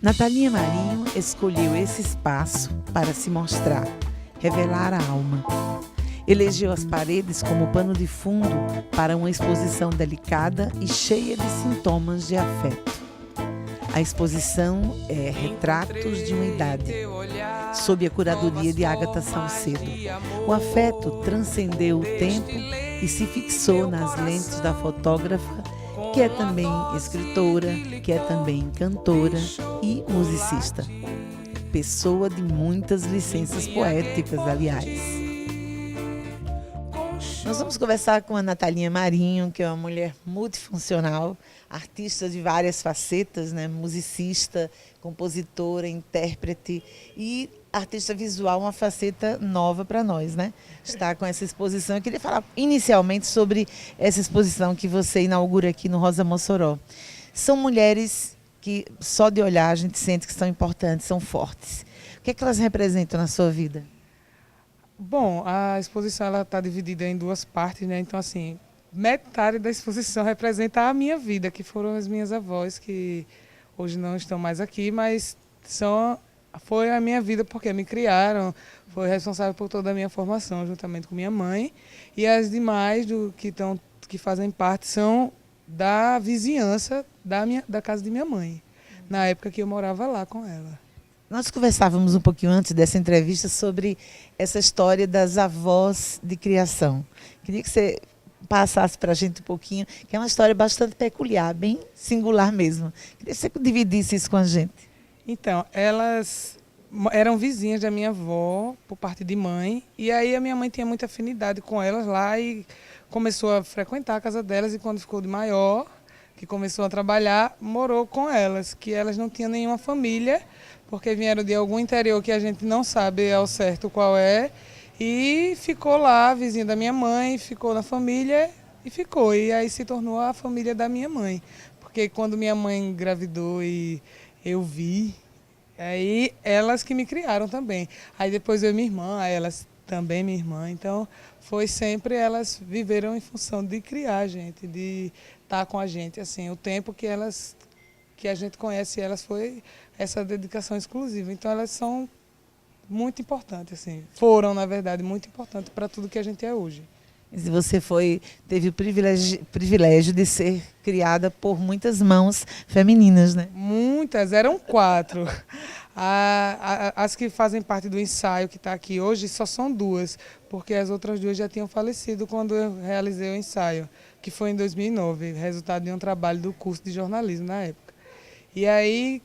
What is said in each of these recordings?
Natalinha Marinho escolheu esse espaço para se mostrar, revelar a alma. Elegeu as paredes como pano de fundo para uma exposição delicada e cheia de sintomas de afeto. A exposição é Retratos de uma Idade, sob a curadoria de Ágata Salcedo. O afeto transcendeu o tempo e se fixou nas lentes da fotógrafa, que é também escritora, que é também cantora e musicista. Pessoa de muitas licenças poéticas, aliás. Nós vamos conversar com a Natalinha Marinho, que é uma mulher multifuncional, artista de várias facetas, né? Musicista, compositora, intérprete e artista visual, uma faceta nova para nós, né? Está com essa exposição. Eu queria falar inicialmente sobre essa exposição que você inaugura aqui no Rosa Mossoró. São mulheres que só de olhar a gente sente que são importantes, são fortes. O que é que elas representam na sua vida? Bom, a exposição está dividida em duas partes, né? Então, assim, metade da exposição representa a minha vida, que foram as minhas avós, que hoje não estão mais aqui, mas foi a minha vida porque me criaram, foi responsável por toda a minha formação, juntamente com minha mãe. E as demais que fazem parte são da vizinhança da casa de minha mãe, na época que eu morava lá com ela. Nós conversávamos um pouquinho antes dessa entrevista sobre essa história das avós de criação. Queria que você passasse para a gente um pouquinho, que é uma história bastante peculiar, bem singular mesmo. Queria que você dividisse isso com a gente. Então, elas eram vizinhas da minha avó, por parte de mãe, e aí a minha mãe tinha muita afinidade com elas lá e começou a frequentar a casa delas, e quando ficou de maior, que começou a trabalhar, morou com elas, que elas não tinham nenhuma família, porque vieram de algum interior que a gente não sabe ao certo qual é, e ficou lá, vizinha da minha mãe, ficou na família e ficou. E aí se tornou a família da minha mãe. Porque quando minha mãe engravidou e eu vi, aí elas que me criaram também. Aí depois eu e minha irmã, aí elas também minha irmã. Então foi sempre, elas viveram em função de criar a gente, de estar com a gente. Assim, o tempo que a gente conhece elas foi essa dedicação exclusiva. Então elas são muito importantes, assim. Foram, na verdade, muito importantes para tudo que a gente é hoje. E você teve o privilégio de ser criada por muitas mãos femininas, né? Muitas, eram 4. As que fazem parte do ensaio que está aqui hoje só são 2, porque as outras 2 já tinham falecido quando eu realizei o ensaio, que foi em 2009, resultado de um trabalho do curso de jornalismo na época. E aí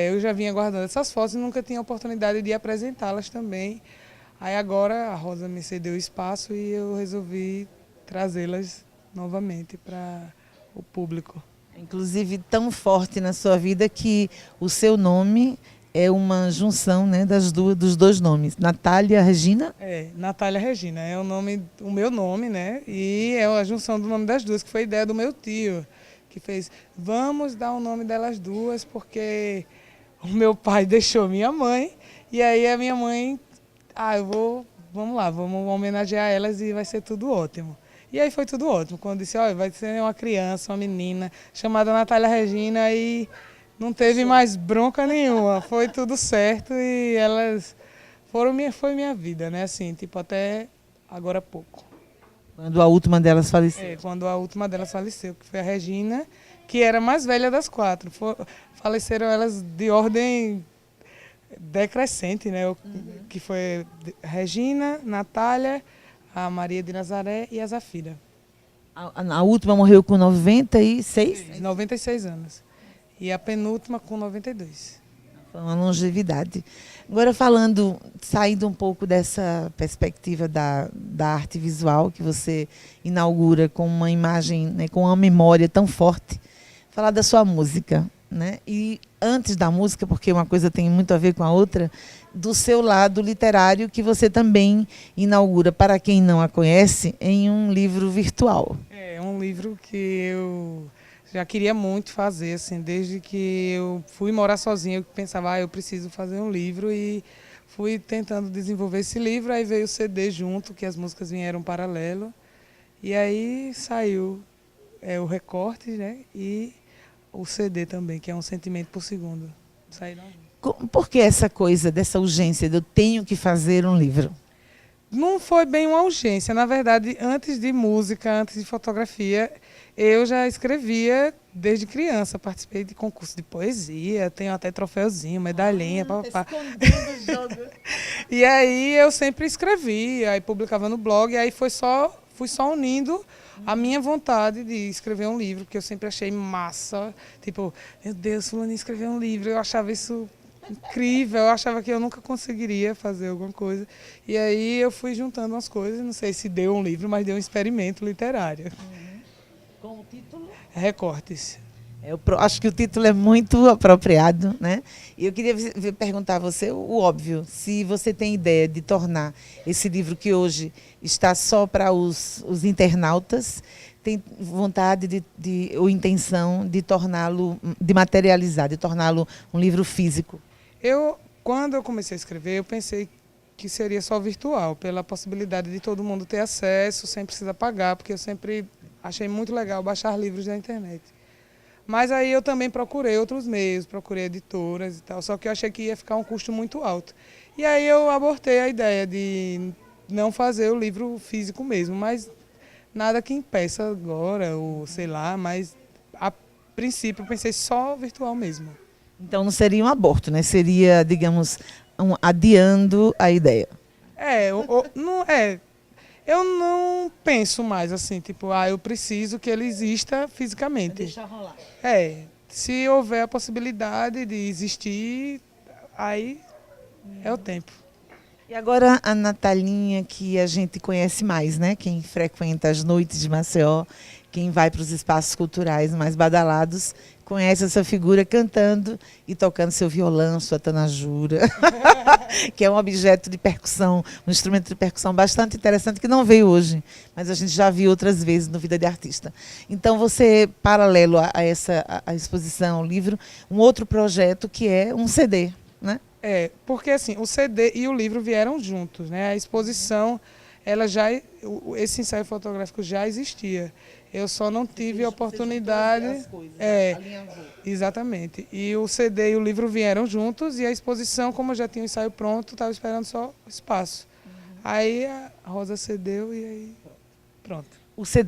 eu já vinha guardando essas fotos e nunca tinha oportunidade de apresentá-las também. Aí agora a Rosa me cedeu espaço e eu resolvi trazê-las novamente para o público. Inclusive tão forte na sua vida que o seu nome é uma junção, né, dos 2 nomes, Natália Regina? Natália Regina é o meu nome, né? E é a junção do nome das 2, que foi ideia do meu tio, que fez, vamos dar o nome delas 2, porque o meu pai deixou minha mãe, e aí a minha mãe, vamos lá, vamos homenagear elas e vai ser tudo ótimo. E aí foi tudo ótimo, quando disse, vai ser uma criança, uma menina, chamada Natália Regina, e não teve mais bronca nenhuma, foi tudo certo, e elas foi minha vida, né, assim, tipo, até agora há pouco. Quando a última delas faleceu. Quando a última delas faleceu, que foi a Regina, que era a mais velha das 4. Faleceram elas de ordem decrescente, né? Que foi Regina, Natália, a Maria de Nazaré e a Zafira. A última morreu com 96? 96 anos. E a penúltima com 92. Foi uma longevidade. Agora saindo um pouco dessa perspectiva da arte visual que você inaugura com uma imagem, né, com uma memória tão forte, falar da sua música, né? E antes da música, porque uma coisa tem muito a ver com a outra, do seu lado literário que você também inaugura, para quem não a conhece, em um livro virtual. É um livro que eu já queria muito fazer, assim, desde que eu fui morar sozinha, eu pensava, eu preciso fazer um livro, e fui tentando desenvolver esse livro, aí veio o CD junto, que as músicas vieram paralelo, e aí saiu o recorte, né, e o CD também, que é Um Sentimento por Segundo. Saíram. Por que essa coisa, dessa urgência de eu tenho que fazer um livro? Não foi bem uma urgência. Na verdade, antes de música, antes de fotografia, eu já escrevia desde criança. Participei de concurso de poesia, tenho até troféuzinho, medalhinha, papapá. E aí eu sempre escrevi, aí publicava no blog, e aí fui só unindo a minha vontade de escrever um livro, que eu sempre achei massa. Tipo, meu Deus, fulano escreveu um livro, eu achava isso incrível, eu achava que eu nunca conseguiria fazer alguma coisa. E aí eu fui juntando umas coisas, não sei se deu um livro, mas deu um experimento literário. Com o título? Recortes. Eu acho que o título é muito apropriado, né? E eu queria perguntar a você o óbvio, se você tem ideia de tornar esse livro que hoje está só para os internautas, tem vontade ou intenção de torná-lo, de materializar, de torná-lo um livro físico? Quando eu comecei a escrever, eu pensei que seria só virtual, pela possibilidade de todo mundo ter acesso, sem precisar pagar, porque eu sempre achei muito legal baixar livros da internet. Mas aí eu também procurei outros meios, procurei editoras e tal, só que eu achei que ia ficar um custo muito alto. E aí eu abortei a ideia de não fazer o livro físico mesmo, mas nada que impeça agora, ou sei lá, mas a princípio eu pensei só virtual mesmo. Então não seria um aborto, né? Seria, digamos, adiando a ideia. Eu não penso mais assim, tipo, eu preciso que ele exista fisicamente. Deixar rolar. Se houver a possibilidade de existir, aí é o tempo. E agora a Natalinha, que a gente conhece mais, né? Quem frequenta as noites de Maceió, quem vai para os espaços culturais mais badalados, conhece essa figura cantando e tocando seu violão, sua tanajura, que é um objeto de percussão, um instrumento de percussão bastante interessante, que não veio hoje, mas a gente já viu outras vezes no Vida de Artista. Então, você, paralelo a exposição, ao livro, um outro projeto que é um CD, né? Porque assim, o CD e o livro vieram juntos, né? A exposição, esse ensaio fotográfico já existia. Eu só não tive a oportunidade. Exatamente. E o CD e o livro vieram juntos e a exposição, como eu já tinha o ensaio pronto, estava esperando só o espaço. Aí a Rosa cedeu e aí pronto.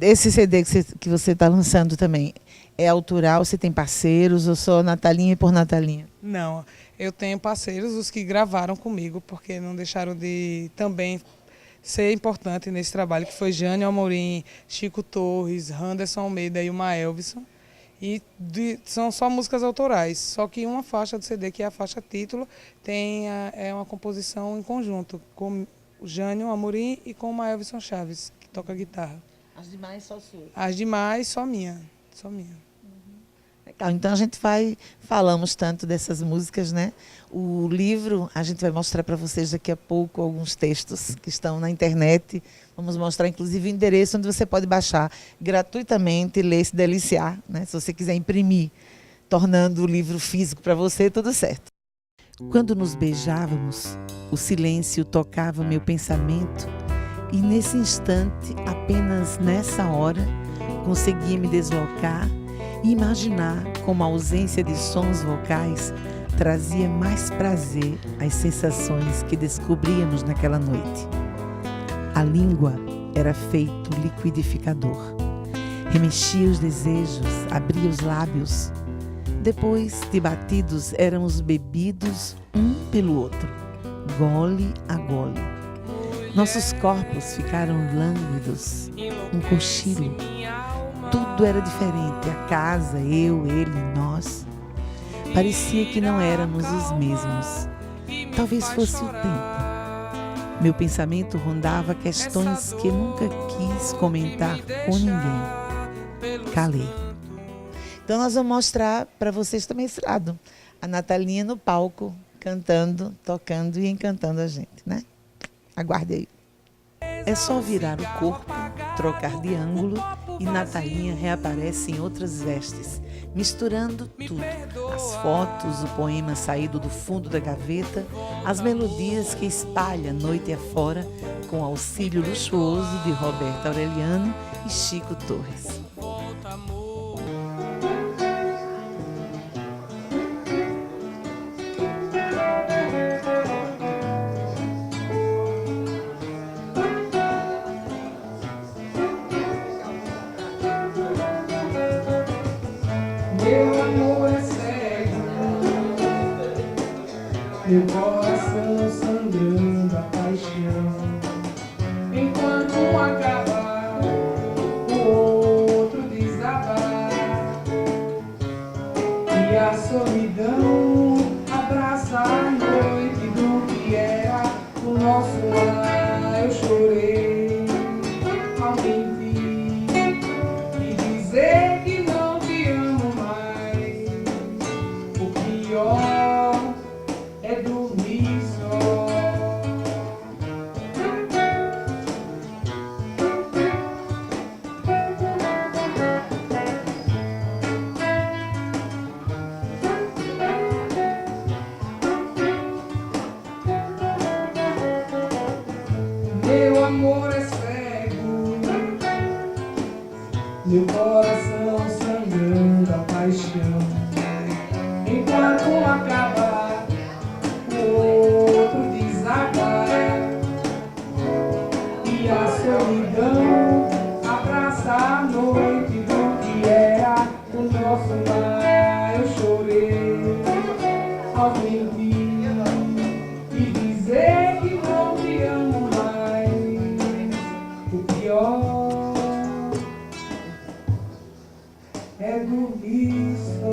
Esse CD que você está lançando também é autoral? Você tem parceiros ou só Natalinha e por Natalinha? Não, eu tenho parceiros, os que gravaram comigo, porque não deixaram de também ser importante nesse trabalho, que foi Jânio Amorim, Chico Torres, Anderson Almeida e uma Elvison. E são só músicas autorais, só que uma faixa do CD, que é a faixa título, é uma composição em conjunto, com o Jânio Amorim e com uma Elvison Chaves, que toca guitarra. As demais só suas? As demais só minha. Legal, então falamos tanto dessas músicas, né? O livro, a gente vai mostrar para vocês daqui a pouco alguns textos que estão na internet. Vamos mostrar, inclusive, o endereço onde você pode baixar gratuitamente, ler e se deliciar, né? Se você quiser imprimir, tornando o livro físico para você, tudo certo. Quando nos beijávamos, o silêncio tocava meu pensamento e, nesse instante, apenas nessa hora, conseguia me deslocar e imaginar como a ausência de sons vocais trazia mais prazer às sensações que descobríamos naquela noite. A língua era feito liquidificador. Remexia os desejos, abria os lábios. Depois de batidos, éramos bebidos um pelo outro, gole a gole. Nossos corpos ficaram lânguidos, um cochilo. Tudo era diferente, a casa, eu, ele, nós. Parecia que não éramos os mesmos. Talvez fosse o tempo. Meu pensamento rondava questões que nunca quis comentar com ninguém. Calei. Então nós vamos mostrar para vocês também esse lado. A Natalinha no palco, cantando, tocando e encantando a gente, né? Aguarde aí. É só virar o corpo, trocar de ângulo e Natalinha reaparece em outras vestes, misturando tudo. As fotos, o poema saído do fundo da gaveta, as melodias que espalha noite afora, com auxílio luxuoso de Roberto Aureliano e Chico Torres. enquanto um acabar, o outro desabar, e a solidão abraça a noite do que era o nosso lar. Eu chorei ao me vir e dizer que não te amo mais. O pior é dormir só. Meu amor é cego, meu coração sangrando a paixão. Enquanto um acabar, o outro desabar, e a solidão abraça a noite do que era o nosso lar. Eu chorei ao me vir e dizer que não te amo mais. O pior é dormir só.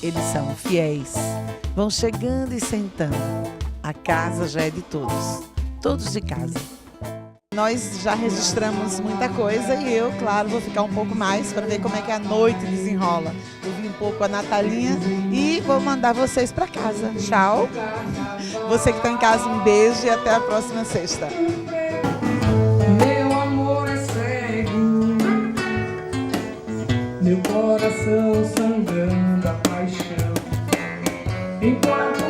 Eles são fiéis, vão chegando e sentando. A casa já é de todos, todos de casa. Nós já registramos muita coisa e eu, claro, vou ficar um pouco mais para ver como é que a noite desenrola. Ouvir um pouco a Natalinha e vou mandar vocês para casa. Tchau! Você que está em casa, um beijo e até a próxima sexta. Meu amor é cego, meu coração sangrando a paixão. Enquanto